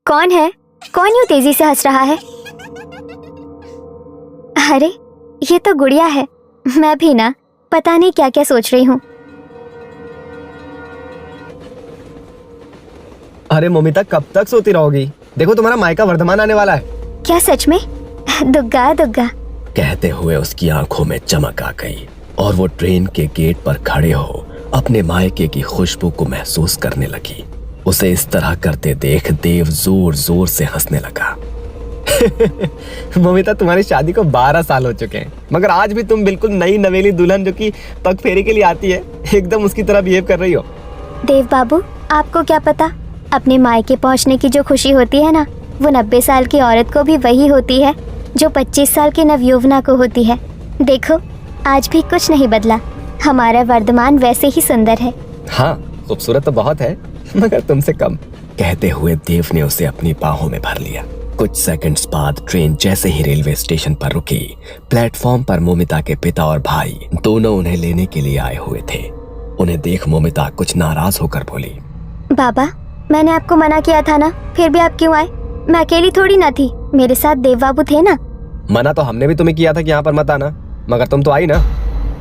कौन है? कौन यूं तेजी से हंस रहा है? अरे ये तो गुड़िया है। मैं भी ना पता नहीं क्या क्या सोच रही हूँ। अरे मोमिता, कब तक सोती रहोगी? देखो तुम्हारा मायका वर्धमान आने वाला है। क्या सच में? दुग्गा दुग्गा। कहते हुए उसकी आंखों में चमक आ गई और वो ट्रेन के गेट पर खड़े हो अपने मायके की खुशबू को महसूस करने लगी। उसे इस तरह करते देख देव जोर जोर से हंसने लगा। मोमिता, तुम्हारी शादी को 12 साल हो चुके हैं, मगर आज भी तुम बिल्कुल नई नवेली दुल्हन जो कि पग फेरे के लिए आती है, एकदम उसकी तरह बिहेव कर रही हो। देव बाबू, आपको क्या पता, अपने मायके पहुंचने की जो खुशी होती है ना, वो 90 साल की औरत को भी वही होती है जो 25 साल की नवयुवना को होती है। देखो, आज भी कुछ नहीं बदला। हमारा वर्धमान वैसे ही सुंदर है। हाँ, खूबसूरत तो बहुत है, मगर तुमसे कम। कहते हुए देव ने उसे अपनी बाहों में भर लिया। कुछ सेकंड्स बाद ट्रेन जैसे ही रेलवे स्टेशन पर रुकी, प्लेटफॉर्म पर मोमिता के पिता और भाई दोनों उन्हें लेने के लिए आए हुए थे। उन्हें देख मोमिता कुछ नाराज होकर बोली, बाबा, मैंने आपको मना किया था ना, फिर भी आप क्यों आए? मैं अकेली थोड़ी ना थी, मेरे साथ देव बाबू थे ना। मना तो हमने भी तुम्हें किया था कि यहाँ पर मत आना, मगर तुम तो आई ना।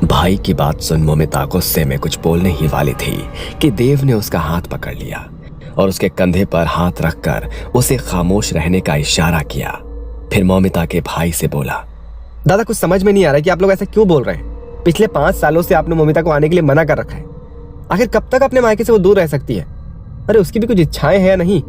भाई की बात सुन मोमिता गुस्से में कुछ बोलने ही वाली थी कि देव ने उसका हाथ पकड़ लिया और उसके कंधे पर हाथ रखकर उसे खामोश रहने का इशारा किया। फिर मोमिता के भाई से बोला, दादा, कुछ समझ में नहीं आ रहा कि आप लोग ऐसा क्यों बोल रहे हैं। पिछले 5 सालों से आपने मोमिता को आने के लिए मना कर रखा है। आखिर कब तक अपने मायके से वो दूर रह सकती है? अरे उसकी भी कुछ इच्छाएं हैं या नहीं?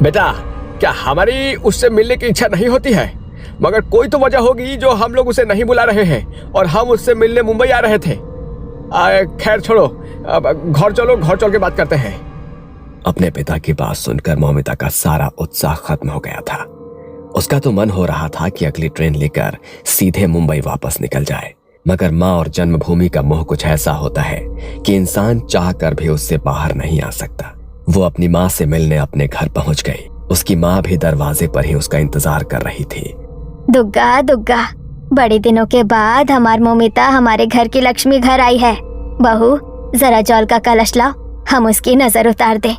बेटा, क्या हमारी उससे मिलने की इच्छा नहीं होती है? मगर कोई तो वजह होगी जो हम लोग उसे नहीं बुला रहे हैं, और हम उससे मिलने मुंबई आ रहे थे। खैर छोड़ो, अब घर चलो, घर चल के बात करते हैं। अपने पिता की बात सुनकर मोमिता का सारा उत्साह खत्म हो गया था। उसका तो मन हो रहा था कि अगली ट्रेन लेकर सीधे मुंबई वापस निकल जाए, मगर माँ और जन्मभूमि का मोह कुछ ऐसा होता है कि इंसान चाह कर भी उससे बाहर नहीं आ सकता। वो अपनी माँ से मिलने अपने घर पहुंच गई। उसकी माँ भी दरवाजे पर ही उसका इंतजार कर रही थी। दुग्गा दुग्गा, बड़े दिनों के बाद हमार मोमिता हमारे घर की लक्ष्मी घर आई है। बहू, जरा जल का कलश लाओ, हम उसकी नजर उतार दे।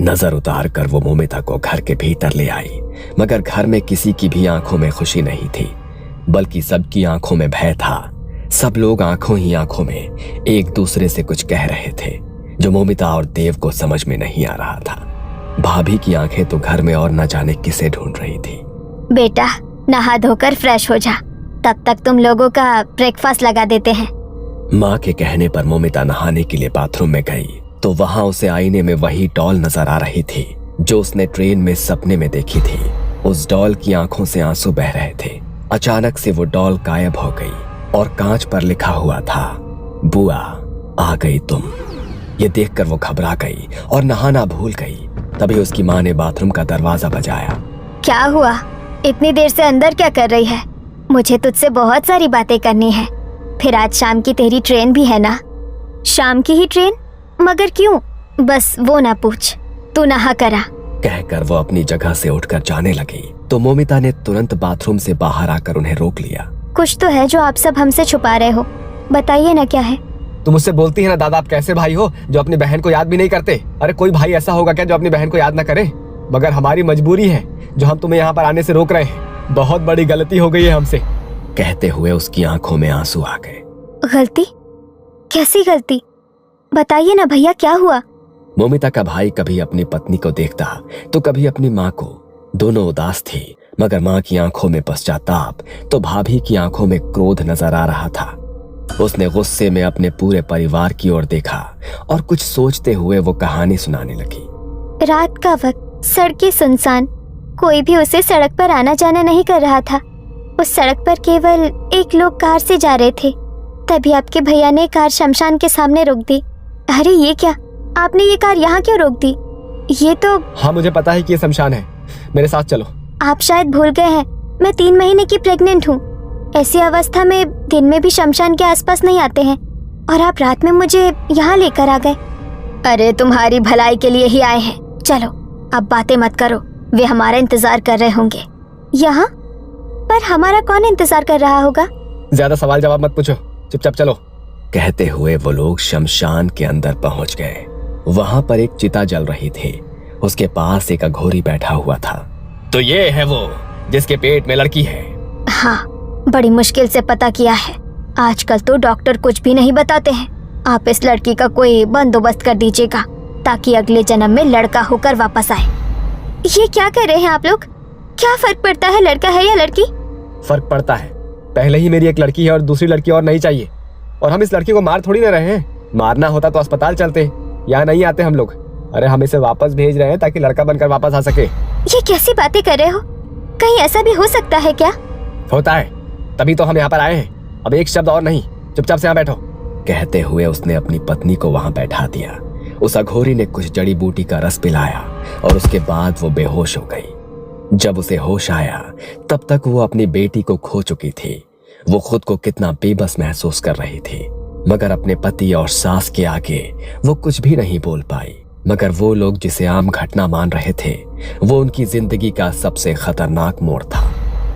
नजर उतार कर वो मोमिता को घर के भीतर ले आई, मगर घर में किसी की भी आंखों में खुशी नहीं थी, बल्कि सबकी आंखों में भय था। सब लोग आंखों ही आंखों में एक दूसरे से कुछ कह रहे थे जो मोमिता और देव को समझ में नहीं आ रहा था। भाभी की आंखें तो घर में और न जाने किसे ढूंढ रही थी। बेटा, नहा धोकर फ्रेश हो जा, तब तक तुम लोगों का ब्रेकफास्ट लगा देते हैं। माँ के कहने पर मोमिता नहाने के लिए बाथरूम में गई तो वहां उसे आईने में वही डॉल नजर आ रही थी जो उसने ट्रेन में सपने में देखी थी। उस डॉल की आंखों से आंसू बह रहे थे। अचानक से वो डॉल गायब हो गई और कांच पर लिखा हुआ था, बुआ आ गई तुम। ये देखकर वो घबरा गई और नहाना भूल गई। तभी उसकी माँ ने बाथरूम का दरवाजा बजाया। क्या हुआ? इतनी देर से अंदर क्या कर रही है? मुझे तुझसे बहुत सारी बातें करनी है। फिर आज शाम की तेरी ट्रेन भी है ना? शाम की ही ट्रेन? मगर क्यों? बस वो ना पूछ, तू नहा करा। कहकर वो अपनी जगह से उठकर जाने लगी तो मोमिता ने तुरंत बाथरूम से बाहर आकर उन्हें रोक लिया। कुछ तो है जो आप सब हमसे छुपा रहे हो, बताइए ना क्या है? तुम मुझसे बोलती है ना, दादा, आप कैसे भाई हो जो अपनी बहन को याद भी नहीं करते? अरे कोई भाई ऐसा होगा क्या जो अपनी बहन को याद ना करे? मगर हमारी मजबूरी है जो हम तुम्हें यहाँ पर आने से रोक रहे हैं। बहुत बड़ी गलती हो गई है हमसे। कहते हुए उसकी आंखों में आंसू आ गए। गलती? कैसी गलती? बताइए ना भैया, क्या हुआ? मोमिता का भाई कभी अपनी पत्नी को देखता तो कभी अपनी माँ को। दोनों उदास थी, मगर माँ की आंखों में पश्चाताप तो भाभी की आंखों में क्रोध नजर आ रहा था। उसने गुस्से में अपने पूरे परिवार की ओर देखा और कुछ सोचते हुए वो कहानी सुनाने लगी। रात का वक्त, सड़कें सुनसान, कोई भी उसे सड़क पर आना जाना नहीं कर रहा था। उस सड़क पर केवल एक लोग कार से जा रहे थे। तभी आपके भैया ने कार शमशान के सामने रोक दी। अरे ये क्या, आपने ये कार यहाँ क्यों रोक दी? ये तो... हाँ, मुझे पता है कि ये शमशान है, मेरे साथ चलो। आप शायद भूल गए हैं, मैं 3 महीने की प्रेग्नेंट हूँ। ऐसी अवस्था में दिन में भी शमशान के आसपास नहीं आते हैं, और आप रात में मुझे यहाँ लेकर आ गए। अरे तुम्हारी भलाई के लिए ही आए हैं, चलो अब बातें मत करो, वे हमारा इंतजार कर रहे होंगे यहाँ। पर हमारा कौन इंतजार कर रहा होगा? ज्यादा सवाल जवाब मत पूछो, चुपचाप चलो। कहते हुए वो लोग शमशान के अंदर पहुंच गए। वहां पर एक चिता जल रही थी। उसके पास एक अघोरी बैठा हुआ था। तो ये है वो जिसके पेट में लड़की है? हाँ, बड़ी मुश्किल से पता किया है। आजकल तो डॉक्टर कुछ भी नहीं बताते हैं। आप इस लड़की का कोई बंदोबस्त कर दीजिएगा ताकि अगले जन्म में लड़का होकर वापस आए। ये क्या कर रहे हैं आप लोग? क्या फर्क पड़ता है लड़का है या लड़की? फर्क पड़ता है। पहले ही मेरी एक लड़की है और दूसरी लड़की और नहीं चाहिए। और हम इस लड़की को मार थोड़ी ना रहे हैं। मारना होता तो अस्पताल चलते, यहाँ नहीं आते हम लोग। अरे हम इसे वापस भेज रहे हैं ताकि लड़का बनकर वापस आ सके। ये कैसी बातें कर रहे हो? कहीं ऐसा भी हो सकता है क्या? होता है, तभी तो हम यहाँ पर आए हैं। अब एक शब्द और नहीं, चुपचाप से यहाँ बैठो। कहते हुए उसने अपनी पत्नी को वहां बैठा दिया। उस अघोरी ने कुछ जड़ी बूटी का रस पिलाया और उसके बाद वो बेहोश हो गई। जब उसे होश आया तब तक वो अपनी बेटी को खो चुकी थी। वो खुद को कितना बेबस महसूस कर रही थी, मगर अपने पति और सास के आगे वो कुछ भी नहीं बोल पाई। मगर वो लोग जिसे आम घटना मान रहे थे, वो उनकी जिंदगी का सबसे खतरनाक मोड़ था।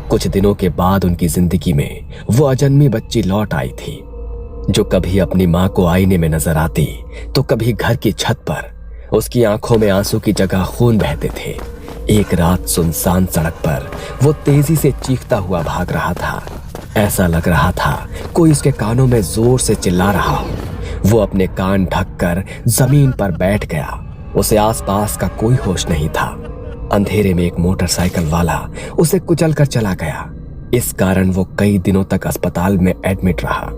कुछ दिनों के बाद उनकी जिंदगी में वो अजन्मी बच्ची लौट आई थी, जो कभी अपनी माँ को आईने में नजर आती तो कभी घर की छत पर। उसकी आंखों में आंसू की जगह खून बहते थे। एक रात सुनसान सड़क पर वो तेजी से चीखता हुआ भाग रहा था। ऐसा लग रहा था कोई उसके कानों में जोर से चिल्ला रहा हो। वो अपने कान ढककर जमीन पर बैठ गया। उसे आसपास का कोई होश नहीं था। अंधेरे में एक मोटरसाइकिल वाला उसे कुचलकर चला गया। इस कारण वो कई दिनों तक अस्पताल में एडमिट रहा।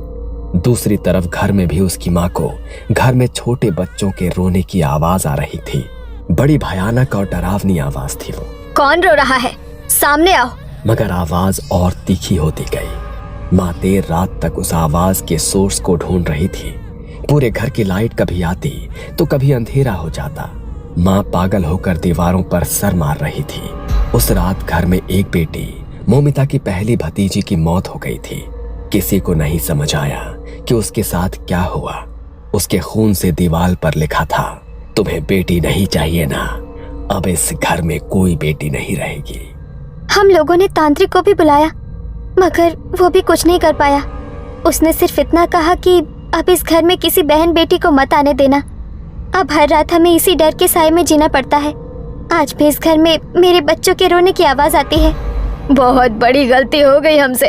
दूसरी तरफ घर में भी उसकी माँ को घर में छोटे बच्चों के रोने की आवाज आ रही थी। बड़ी भयानक और डरावनी आवाज थी वो। कौन रो रहा है? सामने आओ। मगर आवाज और तीखी होती गई। माँ देर रात तक उस आवाज के सोर्स को ढूंढ रही थी। पूरे घर की लाइट कभी आती तो कभी अंधेरा हो जाता। माँ पागल होकर दीवारों पर सर मार रही थी। उस रात घर में एक बेटी मोमिता की पहली भतीजी की मौत हो गई थी। किसी को नहीं समझ आया कि उसके साथ क्या हुआ। उसके खून से दीवार पर लिखा था, तुम्हें बेटी नहीं चाहिए ना, अब इस घर में कोई बेटी नहीं रहेगी। हम लोगों ने तांत्रिक को भी बुलाया, मगर वो भी कुछ नहीं कर पाया। उसने सिर्फ इतना कहा कि अब इस घर में किसी बहन बेटी को मत आने देना। अब हर रात हमें इसी डर के साए में जीना पड़ता है। आज भी इस घर में मेरे बच्चों के रोने की आवाज आती है। बहुत बड़ी गलती हो गई हमसे।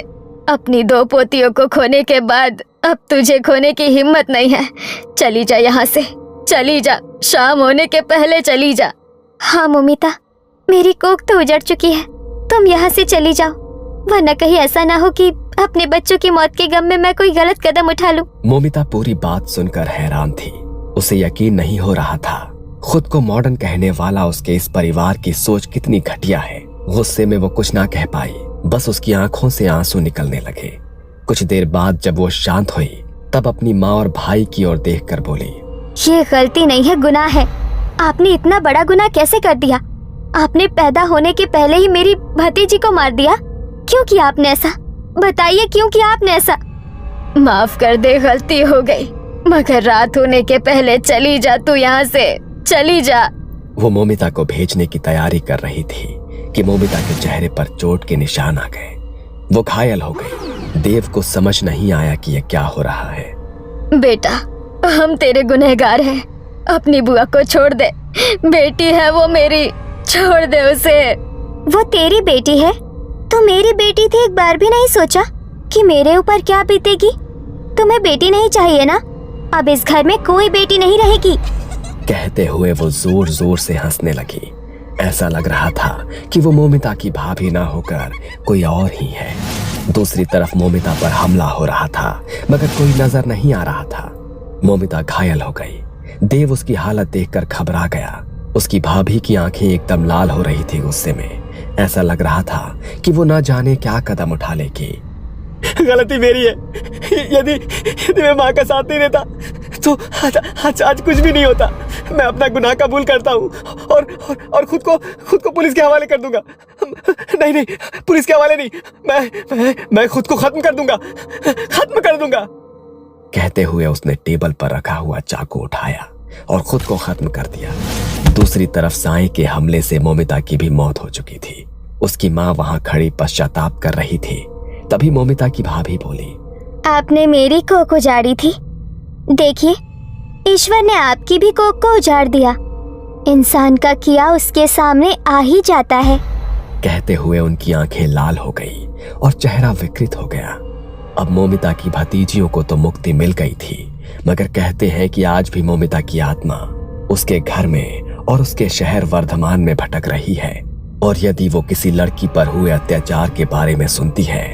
अपनी 2 पोतियों को खोने के बाद अब तुझे खोने की हिम्मत नहीं है। चली जा यहाँ से, चली जा। शाम होने के पहले चली जा। हाँ मोमिता, मेरी कोख तो उजड़ चुकी है। तुम यहाँ से चली जाओ, वरना कहीं ऐसा ना हो कि अपने बच्चों की मौत के गम में मैं कोई गलत कदम उठा लूं। मोमिता पूरी बात सुनकर हैरान थी। उसे यकीन नहीं हो रहा था खुद को मॉडर्न कहने वाला उसके इस परिवार की सोच कितनी घटिया है। गुस्से में वो कुछ ना कह पाई, बस उसकी आंखों से आंसू निकलने लगे। कुछ देर बाद जब वो शांत हुई तब अपनी माँ और भाई की ओर देखकर बोली, ये गलती नहीं है, गुनाह है। आपने इतना बड़ा गुनाह कैसे कर दिया? आपने पैदा होने के पहले ही मेरी भतीजी को मार दिया। क्यों किया आपने ऐसा? बताइए क्यों किया आपने ऐसा? माफ कर दे, गलती हो गई, मगर रात होने के पहले चली जा तू यहाँ से, चली जा। वो मोमिता को भेजने की तैयारी कर रही थी कि मोमिता के चेहरे पर चोट के निशान आ गए। वो घायल हो गई। देव को समझ नहीं आया कि यह क्या हो रहा है। बेटा, हम तेरे गुनहगार हैं। अपनी बुआ को छोड़ दे, बेटी है वो मेरी, छोड़ दे उसे। वो तेरी बेटी है? तो मेरी बेटी थी, एक बार भी नहीं सोचा कि मेरे ऊपर क्या बीतेगी? तुम्हें बेटी नहीं चाहिए ना? अब इस घर में कोई बेटी नहीं रहेगी। कहते हुए वो जोर जोर से हंसने लगी। ऐसा लग रहा था कि वो मोमिता की भाभी ना होकर कोई और ही है। दूसरी तरफ मोमिता पर हमला हो रहा था, मगर कोई नजर नहीं आ रहा था। मोमिता घायल हो गई। देव उसकी हालत देखकर घबरा गया। उसकी भाभी की आंखें एकदम लाल हो रही थी गुस्से में। ऐसा लग रहा था कि वो ना जाने क्या कदम उठा लेगी। गलती मेरी है। यदि मैं माँ का साथ नहीं देता तो आज कुछ भी नहीं होता। मैं अपना गुनाह कबूल करता हूँ और खुद को पुलिस के हवाले कर दूंगा। नहीं, पुलिस के हवाले नहीं, मैं खुद को खत्म कर दूंगा। कहते हुए उसने टेबल पर रखा हुआ चाकू उठाया और खुद को खत्म कर दिया। दूसरी तरफ साईं के हमले से मोमिता की भी मौत हो चुकी थी। उसकी माँ वहां खड़ी पश्चाताप कर रही थी। तभी मोमिता की भाभी बोली, आपने मेरी कोख उजाड़ी थी, देखिए ईश्वर ने आपकी भी कोख को उजाड़ दिया। इंसान का किया उसके सामने आ ही जाता है। कहते हुए उनकी आंखें लाल हो गई और चेहरा विकृत हो गया। अब मोमिता की भतीजियों को तो मुक्ति मिल गई थी, मगर कहते हैं कि आज भी मोमिता की आत्मा उसके घर में और उसके शहर वर्धमान में भटक रही है। और यदि वो किसी लड़की पर हुए अत्याचार के बारे में सुनती है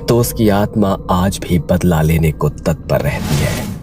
तो उसकी आत्मा आज भी बदला लेने को तत्पर रहती है।